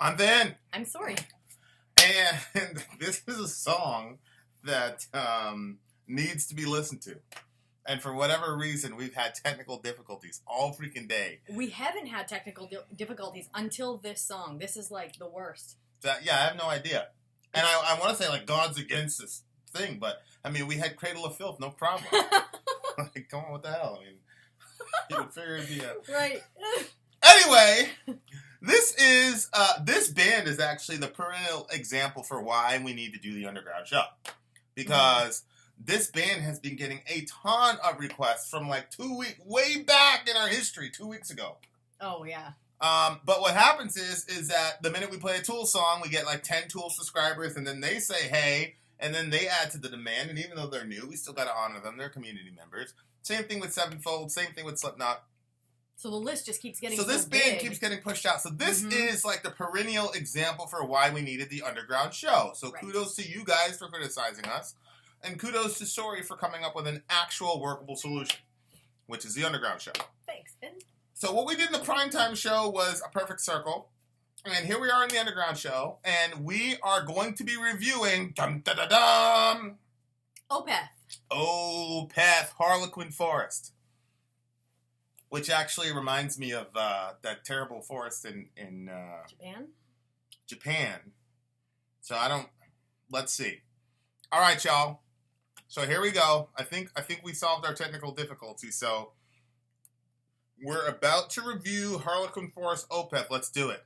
I'm Vin. I'm Sori. And this is a song that needs to be listened to. And for whatever reason, we've had technical difficulties all freaking day. We haven't had technical difficulties until this song. This is like the worst. I have no idea. And I want to say, like, God's against this thing, but, I mean, we had Cradle of Filth, no problem. Like, come on, what the hell? I mean, you would figure it'd be a... Right. Anyway, this band is actually the perennial example for why we need to do the Underground Show. Because this band has been getting a ton of requests from like 2 weeks, way back in our history, 2 weeks ago. Oh, yeah. But what happens is that the minute we play a Tool song, we get like 10 Tool subscribers, and then they say, hey, and then they add to the demand, and even though they're new, we still got to honor them. They're community members. Same thing with Sevenfold, same thing with Slipknot. So the list just keeps getting so this band big. keeps getting pushed out. So this is like the perennial example for why we needed the Underground Show. So kudos to you guys for criticizing us, and kudos to Sori for coming up with an actual workable solution, which is the Underground Show. Thanks, Vin. So what we did in the primetime show was a perfect circle. And here we are in the Underground Show, and we are going to be reviewing Opeth, Harlequin Forest. Which actually reminds me of that terrible forest in Japan. So let's see. All right, y'all. So here we go. I think we solved our technical difficulties. So we're about to review Harlequin Forest Opeth. Let's do it.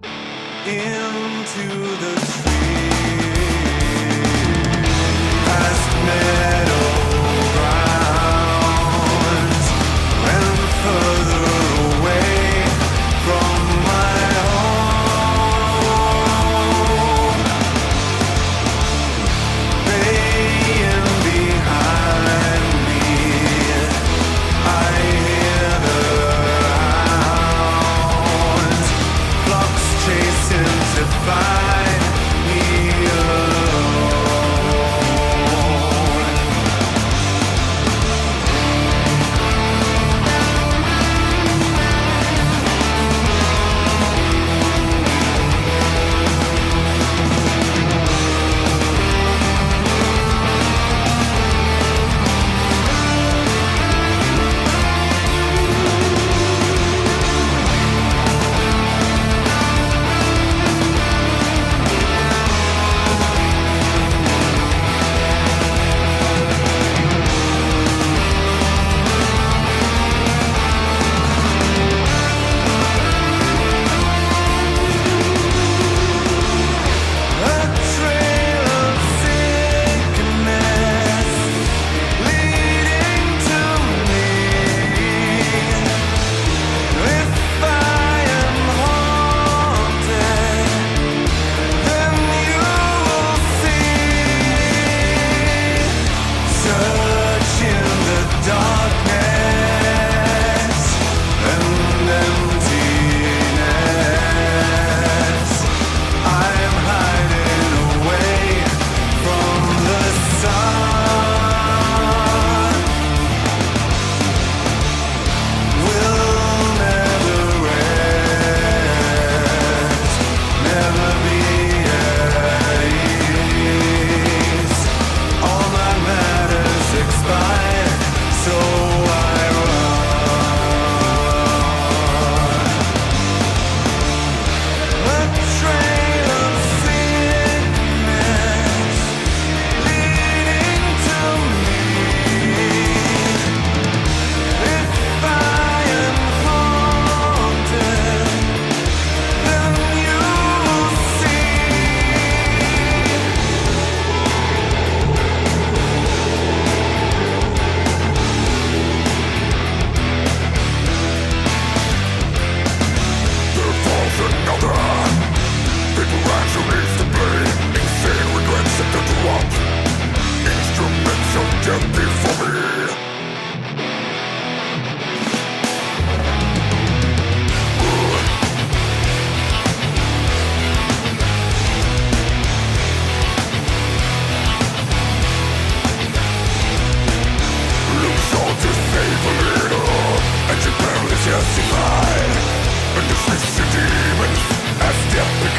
Into the street, past meadow grounds, and further away from my home, baying behind me, I hear the hounds, flocks chasing to find me alone. justified, and defeats the demons as death.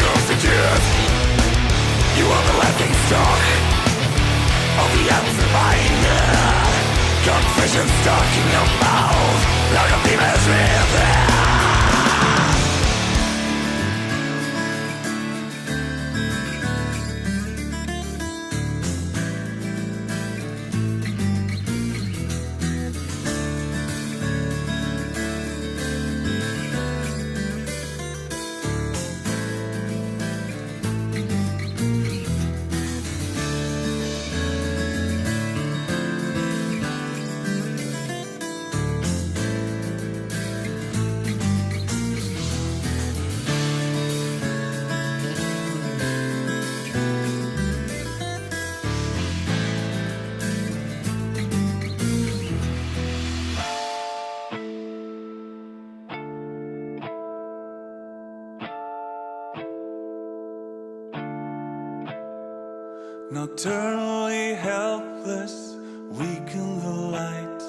Nocturnally helpless, weak in the light,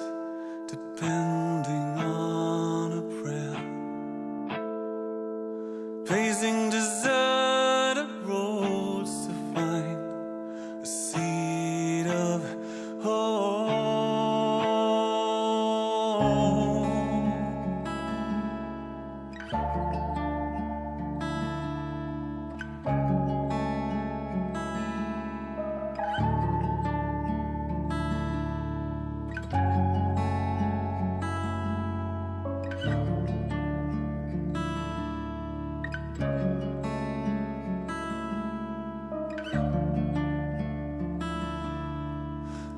depending on a prayer. Pacing deserted roads to find a seed of hope.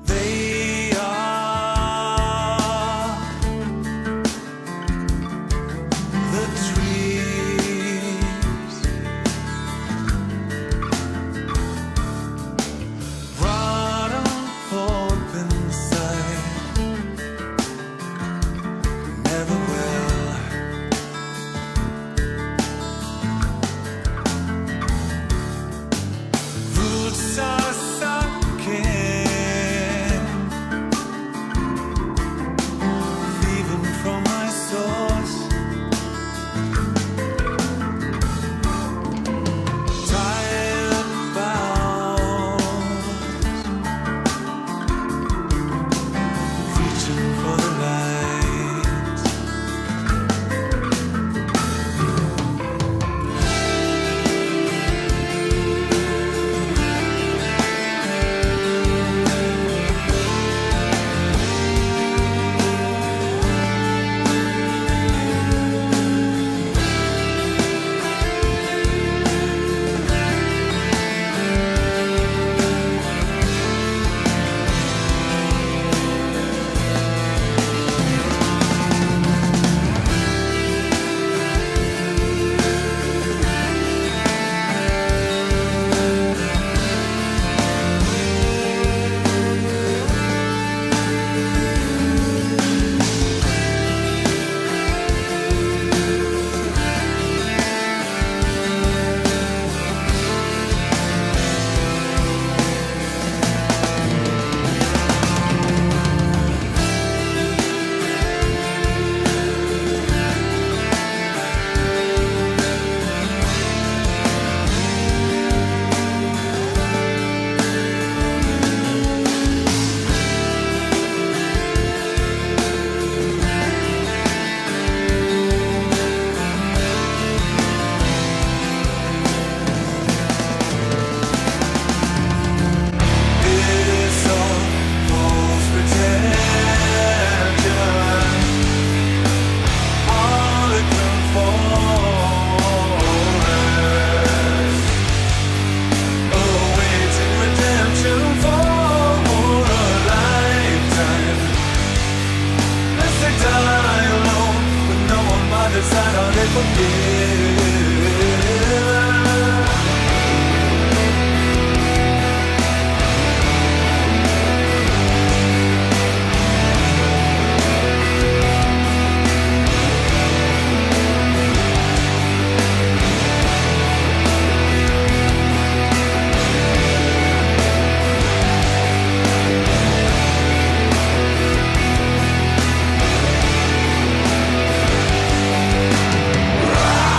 They are the trees, rotten hope inside, never will. Roots are sunken, leaving from my source. Tired bound, reaching for the light. It's all false pretension, Harlequin forest, awaiting redemption for a lifetime. Lest they die alone with no one by their side, are they forgiven? Run!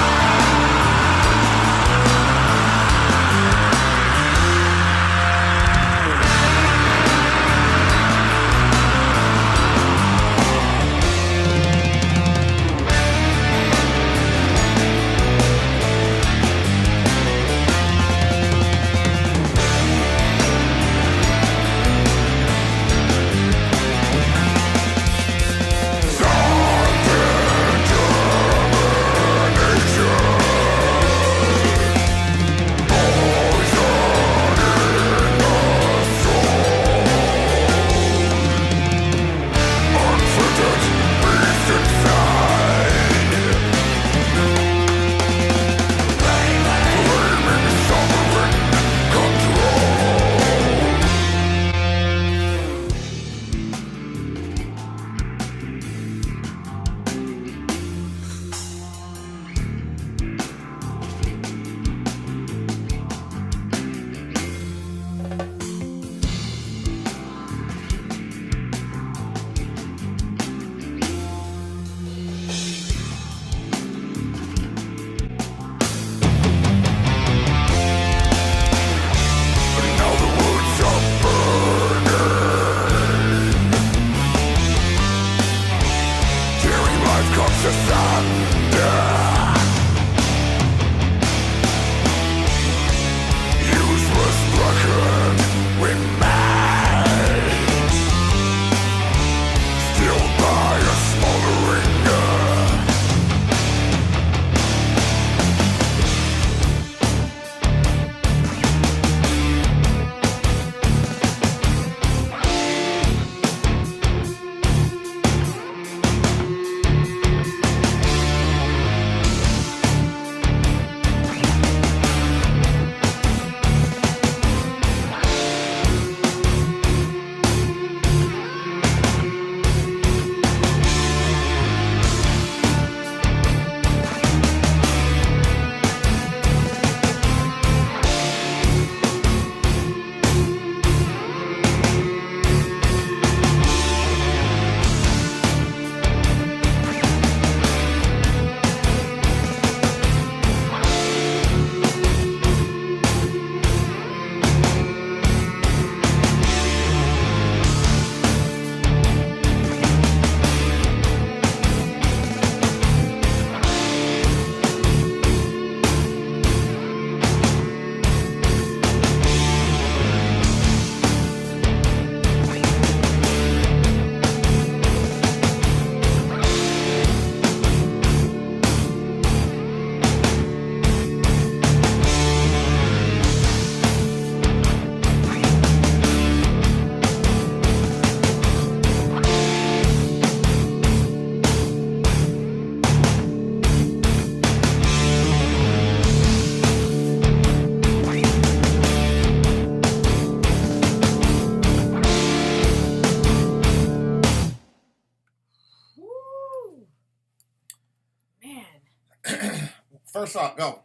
First song, go.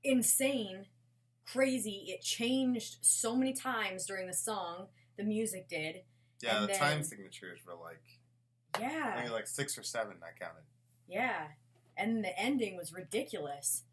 Insane, crazy. It changed so many times during the song. The music did. Yeah, And the then- time signatures were like, Yeah. maybe like 6 or 7, I counted. Yeah. And the ending was ridiculous.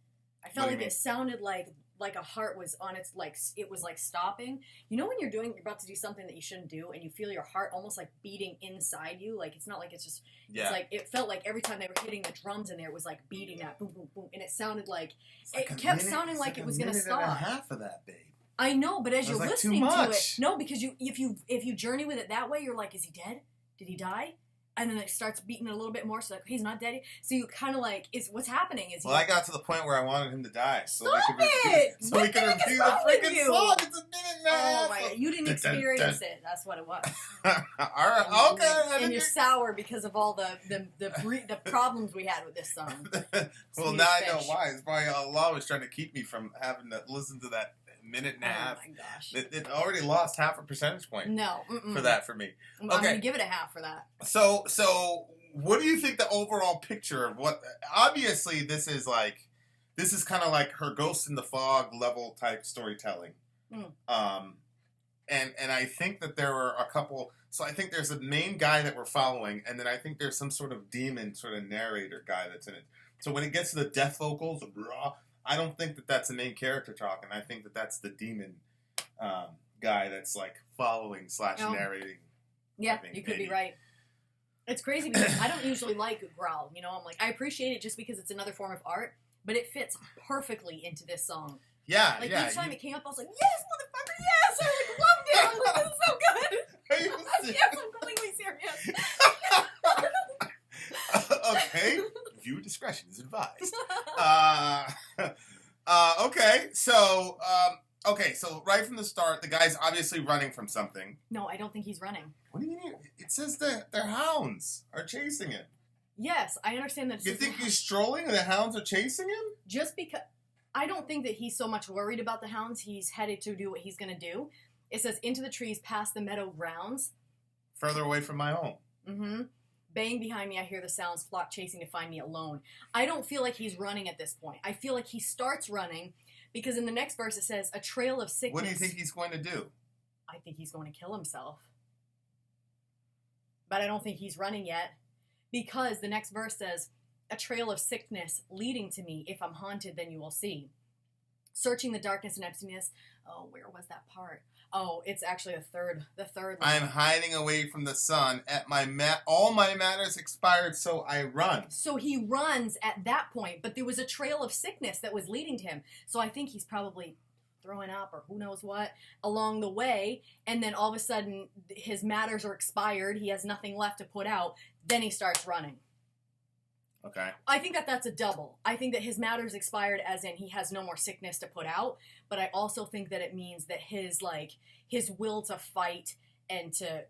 I What felt do you like mean? it sounded like a heart was on its, like, it was like stopping. You know when you're about to do something that you shouldn't do and you feel your heart almost like beating inside you? Like, it's not like it's just, Yeah. it's like, it felt like every time they were hitting the drums in there, it was like beating that boom, boom, boom. And it sounded like, It's like it a kept minute- sounding it's like it was going to a minute and a stop. half of that, babe. I know, but as That was you're like too listening to it, much. no, because if you journey with it that way, you're like, is he dead? Did he die? And then it starts beating it a little bit more, so like, he's not dead. So you kind of like, what's happening? Is he? Well, I got to the point where I wanted him to die. Stop we could it! So What we could the heck is review the wrong with freaking you? song. It's a minute and a half. Oh my god, you didn't Dun, dun, experience dun. it. That's what it was. All right, okay. I And think you're sour because of all the problems we had with this song. well, Swedish now I know fish. why. It's probably Allah was trying to keep me from having to listen to that minute and a Oh half. my gosh. It already lost half a percentage point No. Mm-mm. for that for me. I'm Okay. going to give it a half for that. So what do you think the overall picture of what? Obviously, this is kind of like her Ghost in the Fog level type storytelling. Mm. And I think that there were a couple. So I think there's a main guy that we're following, and then I think there's some sort of demon sort of narrator guy that's in it. So when it gets to the death vocals, I don't think that that's the main character talking. I think that that's the demon guy that's like following / Oh. narrating. Yeah, think you could maybe. be right. It's crazy because I don't usually like growl. You know, I'm like, I appreciate it just because it's another form of art, but it fits perfectly into this song. Yeah, Like, yeah. each time it came up, I was like, yes, motherfucker, yes! I like, loved it! I'm like, this is so good! Are you serious? Yes, I'm completely serious. Okay, viewer discretion is advised. Okay, so right from the start, the guy's obviously running from something. No, I don't think he's running. What do you mean? It says that their hounds are chasing him. Yes, I understand that. It's You just think he's strolling and the hounds are chasing him? just because I don't think that he's so much worried about the hounds. He's headed to do what he's going to do. It says into the trees past the meadow grounds. Further away from my home. Mm-hmm. Baying behind me, I hear the sounds, flock chasing to find me alone. I don't feel like he's running at this point. I feel like he starts running because in the next verse it says, a trail of sickness. What do you think he's going to do? I think he's going to kill himself. But I don't think he's running yet because the next verse says, a trail of sickness leading to me. If I'm haunted, then you will see. Searching the darkness and emptiness. Oh, where was that part? Oh, it's actually the third line. I'm hiding away from the sun. At all my matters expired, so I run. So he runs at that point, but there was a trail of sickness that was leading to him. So I think he's probably throwing up or who knows what along the way, and then all of a sudden his matters are expired. He has nothing left to put out. Then he starts running. Okay. I think that that's a double. I think that his matters expired as in he has no more sickness to put out, but I also think that it means that his will to fight and to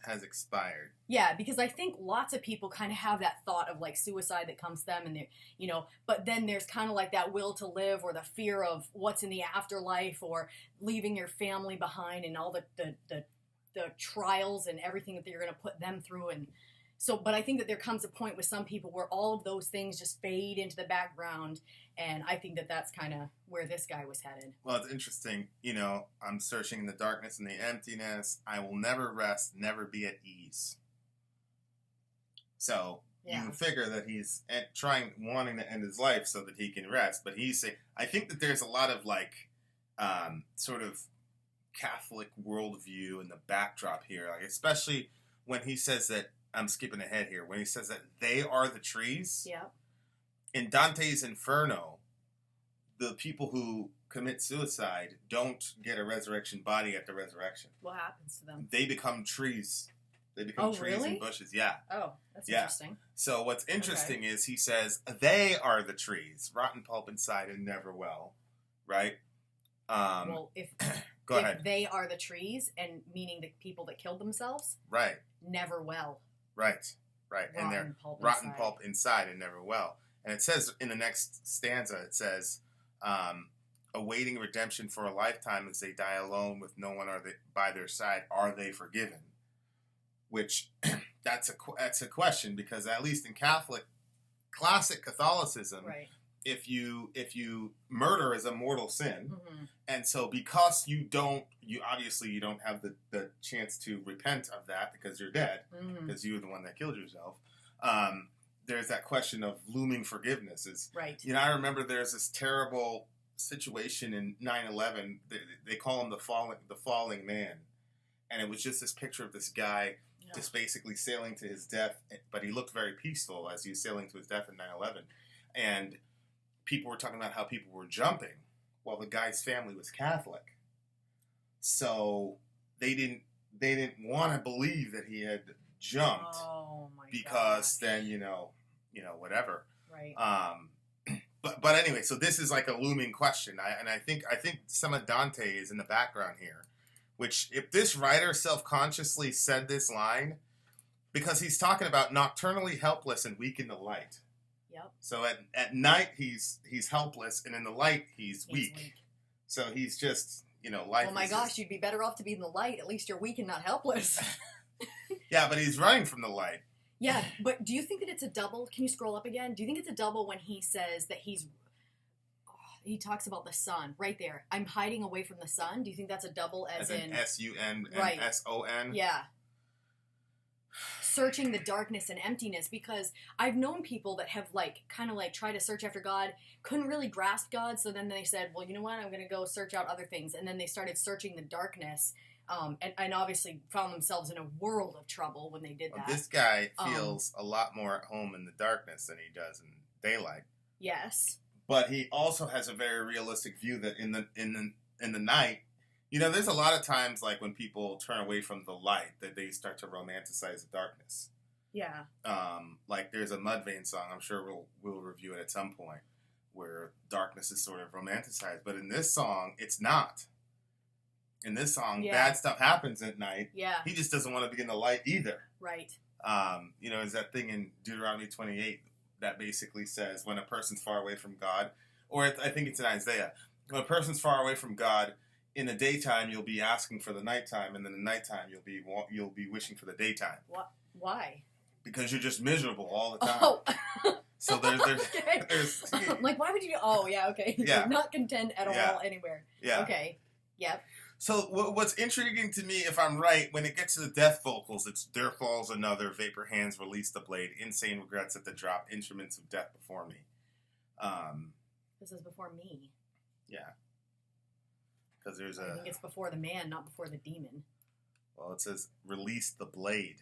Has expired. yeah, because I think lots of people kind of have that thought of like suicide that comes to them and but then there's kind of like that will to live or the fear of what's in the afterlife or leaving your family behind and all the trials and everything that you're going to put them through. And so, but I think that there comes a point with some people where all of those things just fade into the background. And I think that that's kind of where this guy was headed. Well, it's interesting. I'm searching in the darkness and the emptiness. I will never rest, never be at ease. So Yeah. you figure that he's wanting to end his life so that he can rest. But he's saying, I think that there's a lot of sort of Catholic worldview in the backdrop here, especially when he says that. I'm skipping ahead here. When he says that they are the trees. Yeah. In Dante's Inferno, the people who commit suicide don't get a resurrection body at the resurrection. What happens to them? They become trees. They become Oh, trees really? and bushes. Yeah. Oh, that's Yeah. interesting. So what's interesting is he says they are the trees, rotten pulp inside and never well, right? Well, if Go if ahead. they are the trees, and meaning the people that killed themselves, Right. never well. Right. And they're rotten inside. pulp inside and never well. And it says in the next stanza, it says, awaiting redemption for a lifetime as they die alone with no one by their side, are they forgiven? Which that's a question, because at least in Catholic classic Catholicism. Right. If you murder is a mortal sin, Mm-hmm. and so because you obviously don't have the chance to repent of that because you're dead, Mm-hmm. because you were the one that killed yourself. There's that question of looming forgiveness. Right. I remember there's this terrible situation in 9/11. They call him the falling man, and it was just this picture of this guy just basically sailing to his death, but he looked very peaceful as he was sailing to his death in 9/11, and people were talking about how people were jumping. Well, the guy's family was Catholic, so they didn't want to believe that he had jumped. Oh my because gosh. then whatever. Right. But anyway, so this is like a looming question, I think some of Dante is in the background here, which if this writer self-consciously said this line, because he's talking about nocturnally helpless and weak in the light. Yep. So at night he's helpless, and in the light he's weak. So he's just life. Oh my gosh, you'd be better off to be in the light. At least you're weak and not helpless. Yeah, but he's running from the light. Yeah, but do you think that it's a double? Can you scroll up again? Do you think it's a double when he says that he talks about the sun right there? I'm hiding away from the sun. Do you think that's a double as in S-U-N and right. S-O-N? Yeah. Searching the darkness and emptiness, because I've known people that have kind of tried to search after God, couldn't really grasp God, so then they said, well, you know what, I'm going to go search out other things, and then they started searching the darkness, and obviously found themselves in a world of trouble when they did that. This guy feels a lot more at home in the darkness than he does in daylight. Yes. But he also has a very realistic view that in the night, there's a lot of times like when people turn away from the light that they start to romanticize the darkness. Yeah. Like there's a Mudvayne song, I'm sure we'll review it at some point, where darkness is sort of romanticized. But in this song, it's not. In this song, bad stuff happens at night. Yeah. He just doesn't want to be in the light either. Right. Is that thing in Deuteronomy 28 that basically says when a person's far away from God, or I think it's in Isaiah, when a person's far away from God, in the daytime you'll be asking for the nighttime, and then in the nighttime you'll be wishing for the daytime. What? Why? Because you're just miserable all the time. Oh. So there's Okay. Like, why would you? Oh, yeah, okay. Yeah. You're not content at all anywhere. Yeah. Okay. Yep. So what's intriguing to me, if I'm right, when it gets to the death vocals, it's there falls another, vapor hands release the blade, insane regrets at the drop, instruments of death before me. This is before me. Yeah. Because there's I think it's before the man, not before the demon. Well, it says release the blade.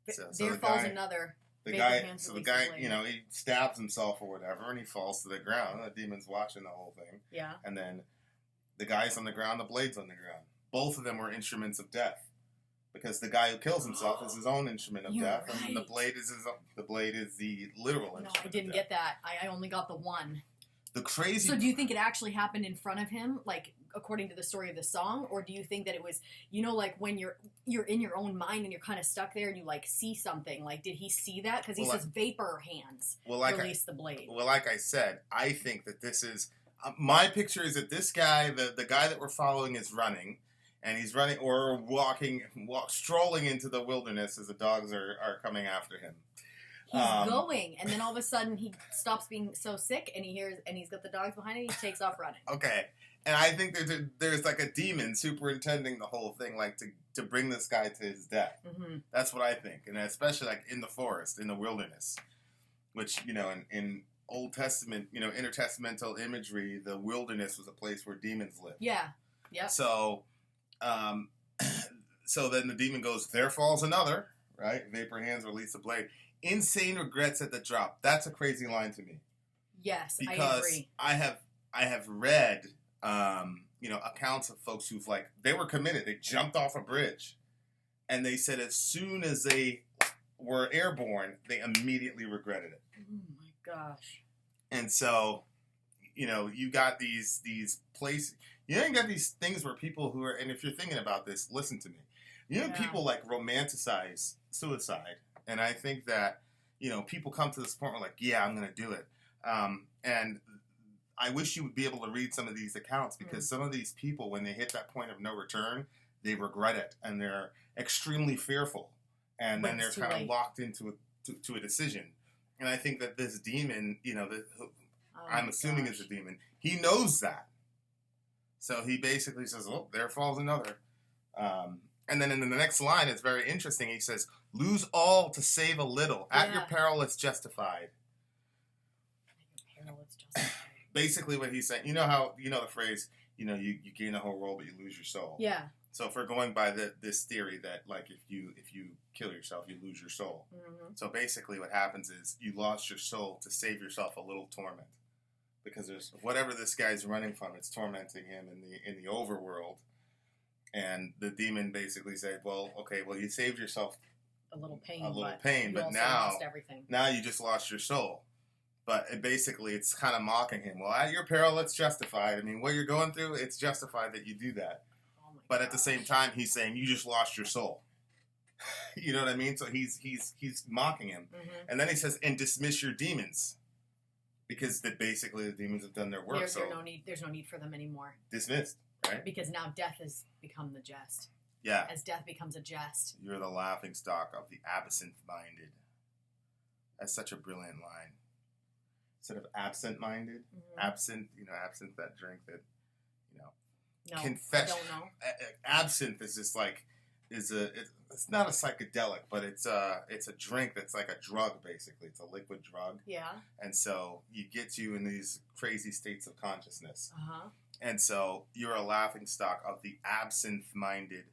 So There falls another. The guy, he stabs himself or whatever, and he falls to the ground. The demon's watching the whole thing. Yeah. And then the guy's on the ground, the blade's on the ground. Both of them were instruments of death, because the guy who kills himself is his own instrument of death, right. and the blade is the blade is the literal instrument. No, I didn't get that. I only got the one. The crazy. So do you think it actually happened in front of him, like according to the story of the song, or do you think that it was, like when you're in your own mind and you're kind of stuck there and you see something? Like, did he see that? Because he says vapor hands release the blade. Well, like I said, I think that this is my picture is that this guy, the guy that we're following, is running, and he's running or strolling into the wilderness as the dogs are coming after him. He's going, and then all of a sudden he stops being so sick, and he's got the dogs behind him. He takes off running. Okay, and I think there's like a demon superintending the whole thing, like to bring this guy to his death. Mm-hmm. That's what I think, and especially like in the forest, in the wilderness, which in Old Testament, intertestamental imagery, the wilderness was a place where demons lived. Yeah. Yeah. So, so then the demon goes, there falls another, right? Vapor hands release the blade. Insane regrets at the drop. That's a crazy line to me. Yes, because I agree. I have read, accounts of folks who've they were committed. They jumped off a bridge, and they said as soon as they were airborne, they immediately regretted it. Oh my gosh. And so, you got these places. You got these things where people who are, and if you're thinking about this, listen to me. People romanticize suicide. And I think that, people come to this point where yeah, I'm going to do it. And I wish you would be able to read some of these accounts, because some of these people, when they hit that point of no return, they regret it, and they're extremely fearful. And then they're kind of locked into a decision. And I think that this demon, Oh I'm my assuming gosh. it's a demon, he knows that. So he basically says, oh, there falls another. And then in the next line, it's very interesting. He says, lose all to save a little. At your Yeah. peril, it's justified. Peril, it's justified. Basically what he's saying, the phrase, you gain the whole world, but you lose your soul. Yeah. So if we're going by this theory that, like, if you kill yourself, you lose your soul. Mm-hmm. So basically what happens is you lost your soul to save yourself a little torment. Because there's whatever this guy's running from, it's tormenting him in the overworld. And the demon basically said, well, okay, you saved yourself A little pain. but you now lost everything. now you just lost your soul. But it's kind of mocking him. Well, at your peril, it's justified. I mean, what you're going through, it's justified that you do that. Oh my But at the gosh. same time, he's saying you just lost your soul. You know what I mean? So he's mocking him. Mm-hmm. And then he says, and dismiss your demons. Because basically the demons have done their work. There's So no need for them anymore. dismissed, right? Because now death has become the jest. Yeah. As death becomes a jest. You're the laughing stock of the absent-minded. That's such a brilliant line. Instead of absent-minded, Mm-hmm. absinthe, that drink that, No, confession. I don't know. Absinthe is just like, it's not a psychedelic, but it's a drink that's like a drug, basically. It's a liquid drug. Yeah. And so you get you in these crazy states of consciousness. Uh-huh. And so you're a laughing stock of the absent-minded.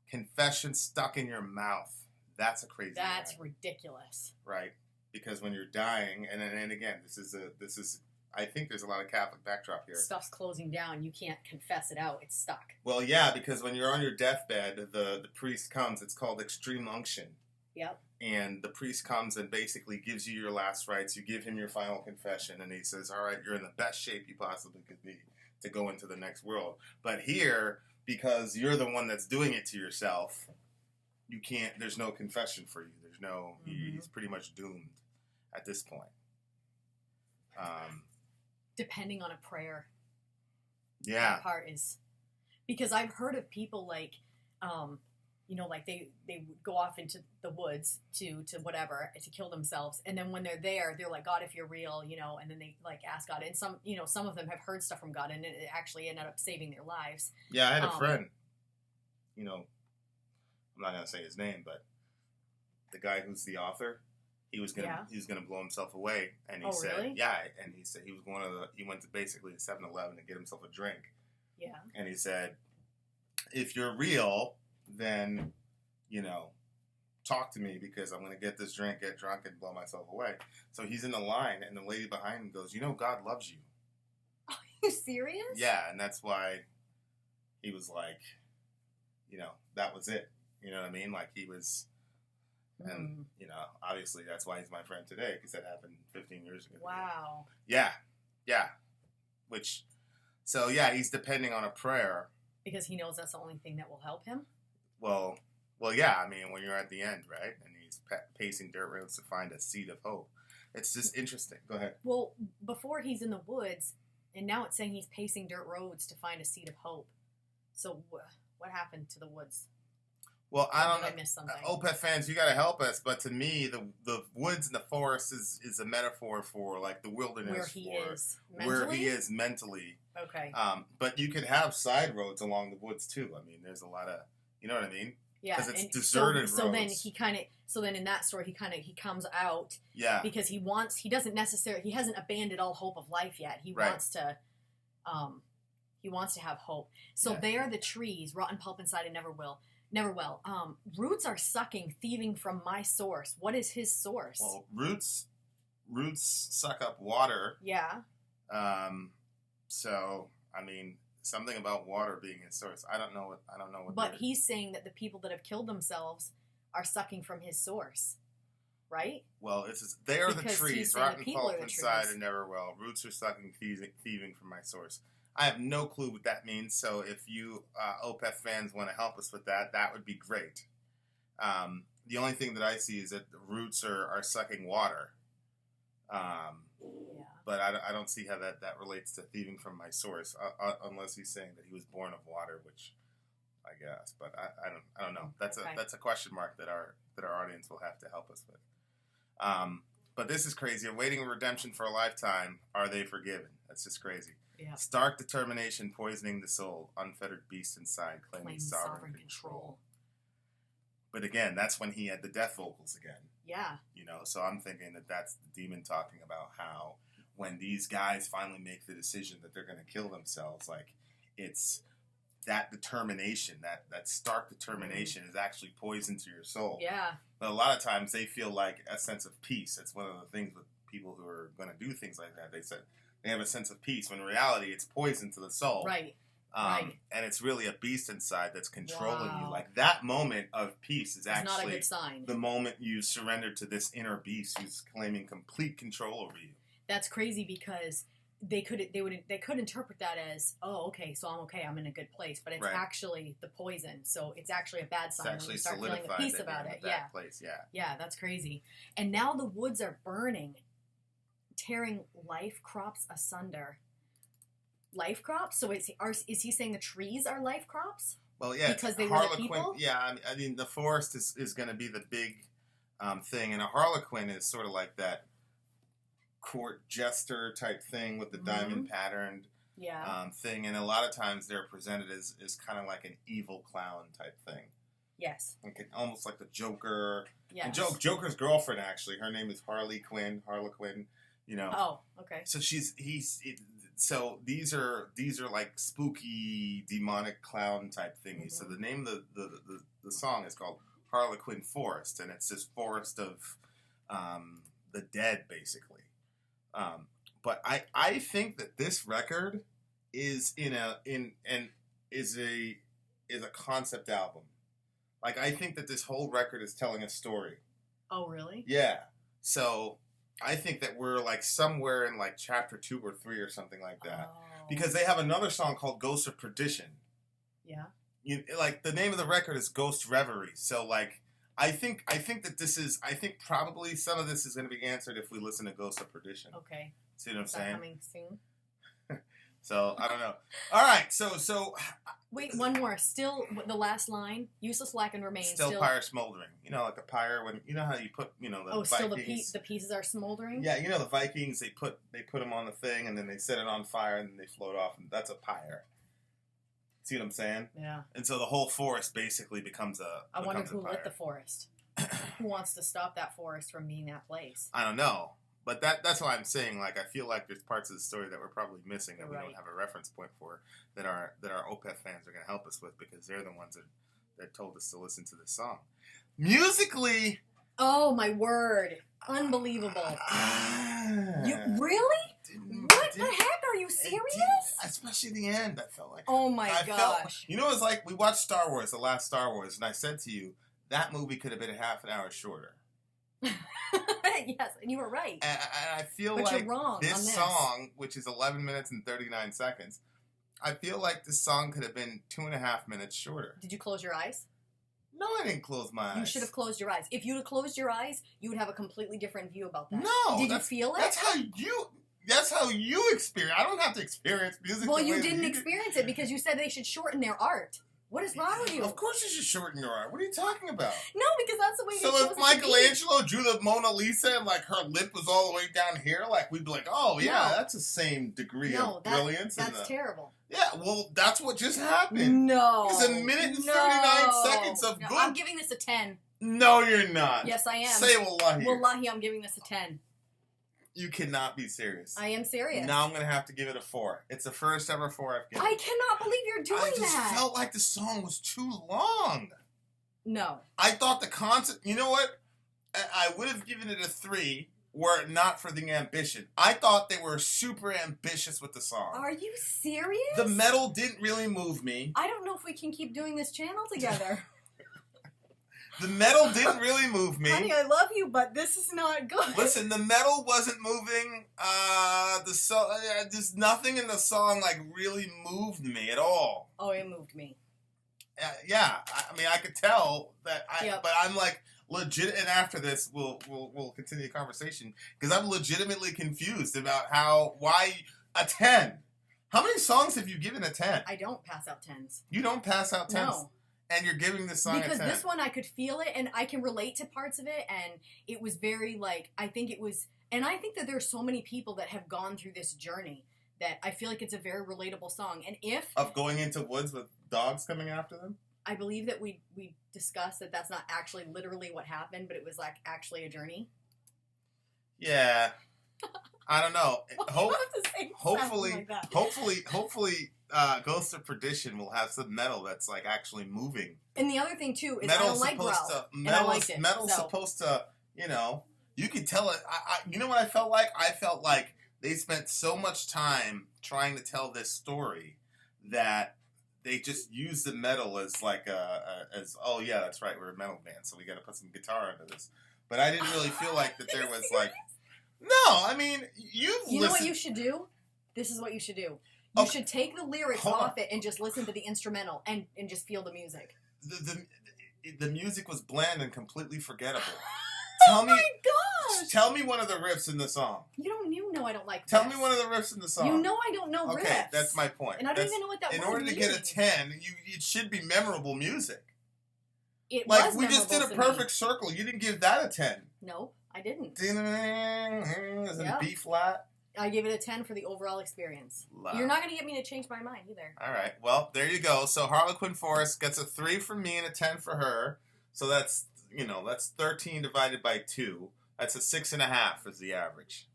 Confession stuck in your mouth. That's a crazy That's line, ridiculous. right? Because when you're dying, and again, this is I think there's a lot of Catholic backdrop here. Stuff's closing down. You can't confess it out. It's stuck. Well, yeah, because when you're on your deathbed, the priest comes. It's called extreme unction. Yep. And the priest comes and basically gives you your last rites. You give him your final confession, and he says, all right, you're in the best shape you possibly could be to go into the next world. But here, because you're the one that's doing it to yourself, you can't, there's no confession for you. There's no, Mhm. he's pretty much doomed at this point. Depending on a prayer. Yeah. That part is because I've heard of people like like they would go off into the woods to whatever to kill themselves, and then when they're there, they're like, God, if you're real, and then they like ask God, and some of them have heard stuff from God, and it actually ended up saving their lives. Yeah, I had a friend, I'm not going to say his name, but the guy who's the author, he was gonna blow himself away, and he said, really? yeah, and he said he went to basically 7-Eleven to get himself a drink, Yeah. and he said, if you're real, then talk to me because I'm gonna get this drink, get drunk, and blow myself away. So he's in the line, and the lady behind him goes, God loves you. Are you serious? Yeah, and that's why he was like, that was it. You know what I mean? Like he was. And, obviously that's why he's my friend today, because that happened 15 years ago. Wow. Yeah. He's depending on a prayer. Because he knows that's the only thing that will help him? Well, yeah, I mean, when you're at the end, right? And he's pacing dirt roads to find a seed of hope. It's just interesting. Go ahead. Well, before he's in the woods, and now it's saying he's pacing dirt roads to find a seed of hope. So what happened to the woods? Well, I don't know. Did I miss something? Opeth fans, you got to help us. But to me, the woods and the forest is a metaphor for like the wilderness, Where he is mentally? where he is mentally. Okay. But you could have side roads along the woods too. I mean, there's a lot of, you know what I mean? Yeah, 'Cause it's and deserted so then roads. then in that story he comes out Yeah. because he hasn't abandoned all hope of life yet. He Right. wants to have hope. So Yeah. they are the trees, rotten pulp inside and never will. Roots are sucking, thieving from my source. What is his source? Well, roots suck up water. Yeah. So I mean, something about water being his source. I don't know what. But he's saying that the people that have killed themselves are sucking from his source, right? Well, they are the Because he's trees, saying the rotten people pulp are the inside trees. and never well. Roots are sucking, thieving from my source. I have no clue what that means. So if you Opeth fans want to help us with that, that would be great. The only thing that I see is that the roots are sucking water. Yeah. But I don't see how that relates to thieving from my source, unless he's saying that he was born of water, which I guess. But I don't know. That's Okay. a question mark that our audience will have to help us with. But this is crazy. Awaiting redemption for a lifetime. Are they forgiven? That's just crazy. Yeah. Stark determination poisoning the soul. Unfettered beast inside claiming sovereign control. But again, that's when he had the death vocals again. Yeah. You know, so I'm thinking that that's the demon talking about how when these guys finally make the decision that they're going to kill themselves, like, it's that determination, that stark determination is actually poison to your soul. Yeah. But a lot of times they feel like a sense of peace. It's one of the things with people who are going to do things like that. They said they have a sense of peace, when in reality it's poison to the soul. Right. Right. And it's really a beast inside that's controlling you. Wow. Like, that moment of peace is It's not a actually good sign. the moment you surrender to this inner beast who's claiming complete control over you. That's crazy because they could interpret that as, oh, okay, so I'm okay, I'm in a good place, but it's Right. actually the poison, so it's actually a bad sign It's when actually you start feeling the solidified peace that about you're it. in a bad place. Yeah. Yeah, that's crazy. And now the woods are burning, tearing life crops asunder. Life crops? So is he saying the trees are life crops? Well, yeah, Because they were the Harlequin. people? Yeah, I mean, the forest is going to be the big thing, and a Harlequin is sort of like that court jester type thing with the diamond patterned Yeah. thing, and a lot of times they're presented as kind of like an evil clown type thing, Yes. like almost like the Joker. Yes. And Joker's girlfriend, actually, her name is Harlequin. You know. Oh, okay. So so these are like spooky demonic clown type thingies. So the name of the song is called Harlequin Forest, and it's this forest of the dead, basically. But I think that this record is is a concept album. Like, I think that this whole record is telling a story. Oh, really? Yeah. So I think that we're like somewhere in like chapter 2 or 3 or something like that. Oh. Because they have another song called Ghost of Perdition. Yeah. Like, the name of the record is Ghost Reverie. So, like, I think probably some of this is going to be answered if we listen to Ghost of Perdition. Okay. See what I'm Is that saying? coming soon? So, I don't know. All right, so Wait, one more. Still, the last line. Useless, lack, and remain. still pyre smoldering. You know, like a pyre, when you know how you put, the Oh, still Vikings. the pieces are smoldering? Yeah, you know the Vikings, they put them on the thing and then they set it on fire and then they float off, and that's a pyre. See what I'm saying? Yeah. And so the whole forest basically becomes a. I wonder becomes who a pyre. lit the forest. Who wants to stop that forest from being that place? I don't know, but that's why I'm saying, like, I feel like there's parts of the story that we're probably missing that we Right. don't have a reference point for, that our Opeth fans are going to help us with, because they're the ones that told us to listen to this song. Musically, Oh my word! Unbelievable. You really? What the heck? Are you serious? Especially the end, I felt like. Oh my I gosh! You know, it's like we watched Star Wars, the last Star Wars, and I said to you, that movie could have been a half an hour shorter. Yes, and you were right. And I feel But like you're wrong on this this. song, which is 11 minutes and 39 seconds, I feel like this song could have been 2.5 minutes shorter. Did you close your eyes? No, I didn't close my eyes. You should have closed your eyes. If you'd have closed your eyes, you would have a completely different view about that. No, Did you feel it? That's how you experience. I don't have to experience music. Well, the you way that didn't do. experience it because you said they should shorten their art. What is wrong with you? Of course you should shorten your art. What are you talking about? No, because that's the way they So chose if it to be. Michelangelo drew the Mona Lisa and, like, her lip was all the way down here, like, we'd be like, oh, yeah, No. that's the same degree No, of brilliance. that's terrible. Yeah, well, that's what just happened. No. It's a minute and 39 seconds of No, good. I'm giving this a 10. No, you're not. Yes, I am. Say wallahi. Wallahi, I'm giving this a 10. You cannot be serious. I am serious. Now I'm going to have to give it a 4. It's the first ever 4 I've given. I cannot believe you're doing I just that. felt like the song was too long. No. I thought the concept, you know what? I would have given it a 3 were it not for the ambition. I thought they were super ambitious with the song. Are you serious? The metal didn't really move me. I don't know if we can keep doing this channel together. The metal didn't really move me. Honey, I love you, but this is not good. Listen, the metal wasn't moving. Just nothing in the song like really moved me at all. Oh, it moved me. Yeah, I mean, I could tell that. Yep. But I'm like legit. And after this, we'll continue the conversation, because I'm legitimately confused about why a 10. How many songs have you given a 10? I don't pass out 10s. You don't pass out 10s. No. And you're giving this song because a 10. this one I could feel it and I can relate to parts of it, and it was very like, I think it was, and I think that there's so many people that have gone through this journey that I feel like it's a very relatable song. And if of going into woods with dogs coming after them. I believe that we discussed that that's not actually literally what happened, but it was like actually a journey. Yeah, I don't know. Hopefully, like that. Hopefully, Ghost of Perdition will have some metal that's like actually moving. And the other thing too is Metal's I don't like supposed growl, to, and I liked it. Metal's supposed to, you know, you could tell it. You know what I felt like? I felt like they spent so much time trying to tell this story that they just used the metal as like as oh yeah, that's right, we're a metal band, so we got to put some guitar into this. But I didn't really feel like that there was like. No, I mean, you know what you should do? This is what you should do. You should take the lyrics off it and just listen to the instrumental and just feel the music. The music was bland and completely forgettable. Oh my gosh! Tell me one of the riffs in the song. You know I don't like riffs. Tell me one of the riffs in the song. You know I don't know riffs. Okay, that's my point. And I don't even know what that in word order to means. get a 10, it should be memorable music. It like, was we just did a perfect circle. You didn't give that a 10. No, I didn't. Is it B flat? I gave it a 10 for the overall experience. Wow. You're not going to get me to change my mind either. All right. Well, there you go. So Harlequin Forest gets a 3 from me and a 10 for her. So that's, that's 13 divided by 2. That's a 6.5 is the average.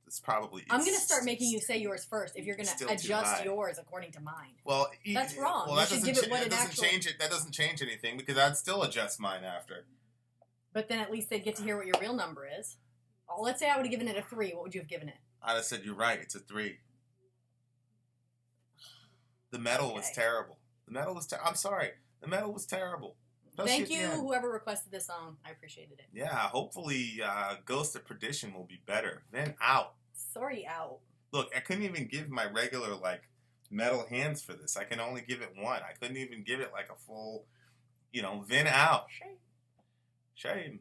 It's probably... I'm going to start making you say yours first if you're going to adjust yours according to mine. Well, that's wrong. Well, that doesn't change it. That doesn't change anything because I'd still adjust mine after. But then at least they'd get to hear what your real number is. Oh, let's say I would have given it a 3. What would you have given it? I'd have said, you're right. It's a 3. The metal was terrible. I'm sorry. The metal was terrible. Thank you, whoever requested this song. I appreciated it. Yeah, hopefully Ghost of Perdition will be better. Vin out. Sori out. Look, I couldn't even give my regular, metal hands for this. I can only give it 1. I couldn't even give it, a full, Vin out. Shame. Shame.